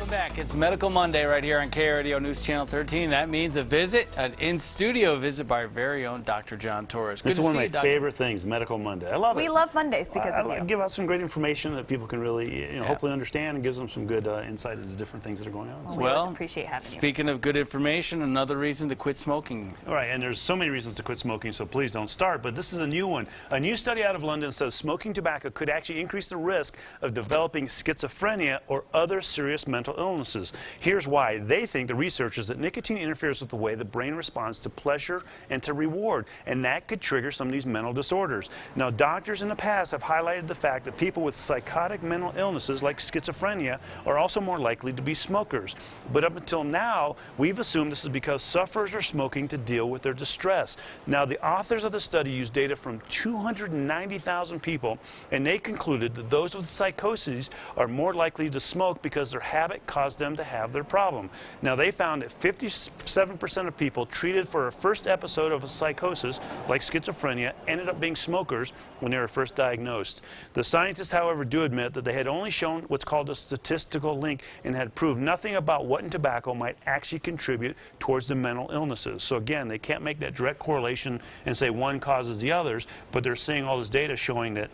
back. It's Medical Monday right here on KRADIO News Channel 13. That means a visit, an in-studio visit by our very own Dr. John Torres. This is one of my favorite things, Medical Monday. I love it. We love Mondays because of you. Give out some great information that people can really, hopefully understand, and gives them some good insight into different things that are going on. We always appreciate having you. Speaking of good information, another reason to quit smoking. All right, and there's so many reasons to quit smoking, so please don't start. But this is a new one. A new study out of London says smoking tobacco could actually increase the risk of developing schizophrenia or other serious mental illnesses. Here's why. They think, the researchers, that nicotine interferes with the way the brain responds to pleasure and to reward, and that could trigger some of these mental disorders. Now, doctors in the past have highlighted the fact that people with psychotic mental illnesses like schizophrenia are also more likely to be smokers. But up until now, we've assumed this is because sufferers are smoking to deal with their distress. Now, the authors of the study used data from 290,000 people, and they concluded that those with psychoses are more likely to smoke because their habit caused them to have their problem. Now, they found that 57% of people treated for a first episode of a psychosis, like schizophrenia, ended up being smokers when they were first diagnosed. The scientists, however, do admit that they had only shown what's called a statistical link and had proved nothing about what in tobacco might actually contribute towards the mental illnesses. So again, they can't make that direct correlation and say one causes the others, but they're seeing all this data showing that,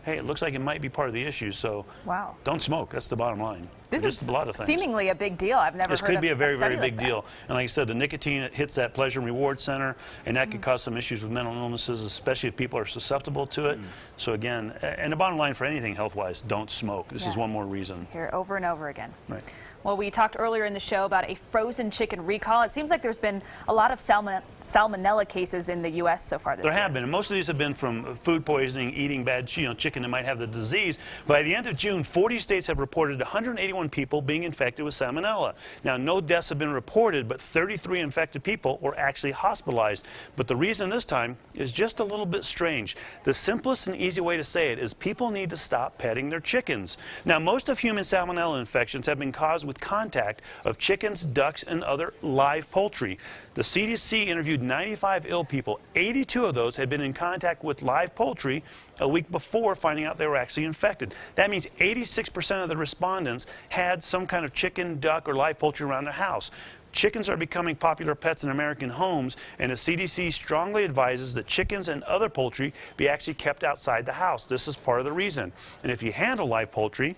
hey, it looks like it might be part of the issue, so don't smoke. That's the bottom line. This is a lot of things. Seemingly a big deal. I've never heard of. This could be a very, very big deal. And like I said, the nicotine hits that pleasure and reward center, and that could cause some issues with mental illnesses, especially if people are susceptible to it. So again, and the bottom line for anything health-wise, don't smoke. This is one more reason. Hear it over and over again. Right. Well, we talked earlier in the show about a frozen chicken recall. It seems like there's been a lot of salmonella cases in the U.S. so far this year. There have been, and most of these have been from food poisoning, eating bad chicken that might have the disease. By the end of June, 40 states have reported 181 people being infected with salmonella. Now, no deaths have been reported, but 33 infected people were actually hospitalized. But the reason this time is just a little bit strange. The simplest and easy way to say it is people need to stop petting their chickens. Now, most of human salmonella infections have been caused with contact of chickens, ducks, and other live poultry. The CDC interviewed 95 ill people. 82 of those had been in contact with live poultry a week before finding out they were actually infected. That means 86% of the respondents had some kind of chicken, duck, or live poultry around their house. Chickens are becoming popular pets in American homes, and the CDC strongly advises that chickens and other poultry be actually kept outside the house. This is part of the reason. And if you handle live poultry,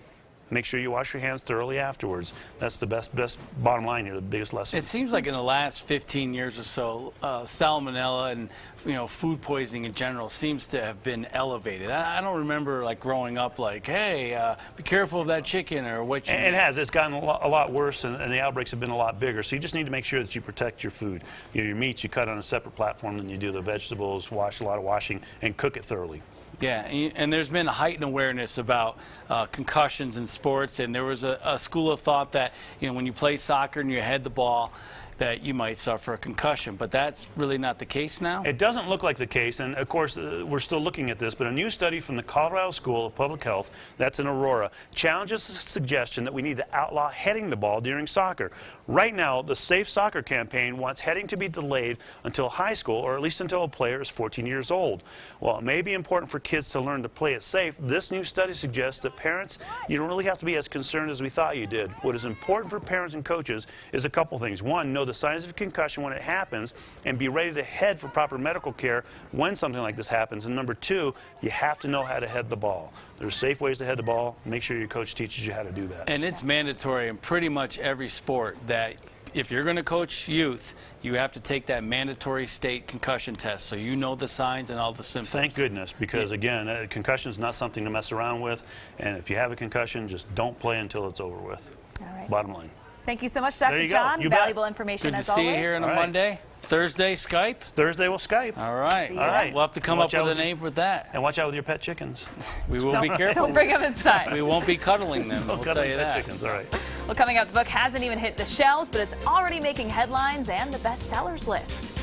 make sure you wash your hands thoroughly afterwards. That's the best bottom line here, the biggest lesson. It seems like in the last 15 years or so, salmonella and food poisoning in general seems to have been elevated. I don't remember like growing up like, hey, be careful of that chicken or what you It has. It's gotten a lot worse, and the outbreaks have been a lot bigger. So you just need to make sure that you protect your food. Your meats you cut on a separate platform than you do the vegetables, wash a lot of washing, and cook it thoroughly. Yeah, and there's been a heightened awareness about concussions in sports, and there was a school of thought that when you play soccer and you head the ball, that you might suffer a concussion, but that's really not the case now? It doesn't look like the case, and of course we're still looking at this, but a new study from the Colorado School of Public Health, that's in Aurora, challenges the suggestion that we need to outlaw heading the ball during soccer. Right now, the Safe Soccer campaign wants heading to be delayed until high school, or at least until a player is 14 years old. While it may be important for kids to learn to play it safe, this new study suggests that parents, you don't really have to be as concerned as we thought you did. What is important for parents and coaches is a couple things. One, know the signs of concussion when it happens and be ready to head for proper medical care when something like this happens. And number two, you have to know how to head the ball. There's safe ways to head the ball. Make sure your coach teaches you how to do that. And it's mandatory in pretty much every sport that if you're going to coach youth, you have to take that mandatory state concussion test so you know the signs and all the symptoms. Thank goodness, because again, concussion is not something to mess around with, and if you have a concussion, just don't play until it's over with. All right. Bottom line. Thank you so much, Dr. John. Valuable information as always. Good to see you here on a Monday. Thursday, Skype? Thursday, we'll Skype. All right. All right. We'll have to come up with a name for that. And watch out with your pet chickens. We will be careful. Don't bring them inside. We won't be cuddling them. We'll tell you that. Chickens. All right. Well, coming up, the book hasn't even hit the shelves, but it's already making headlines and the bestsellers list.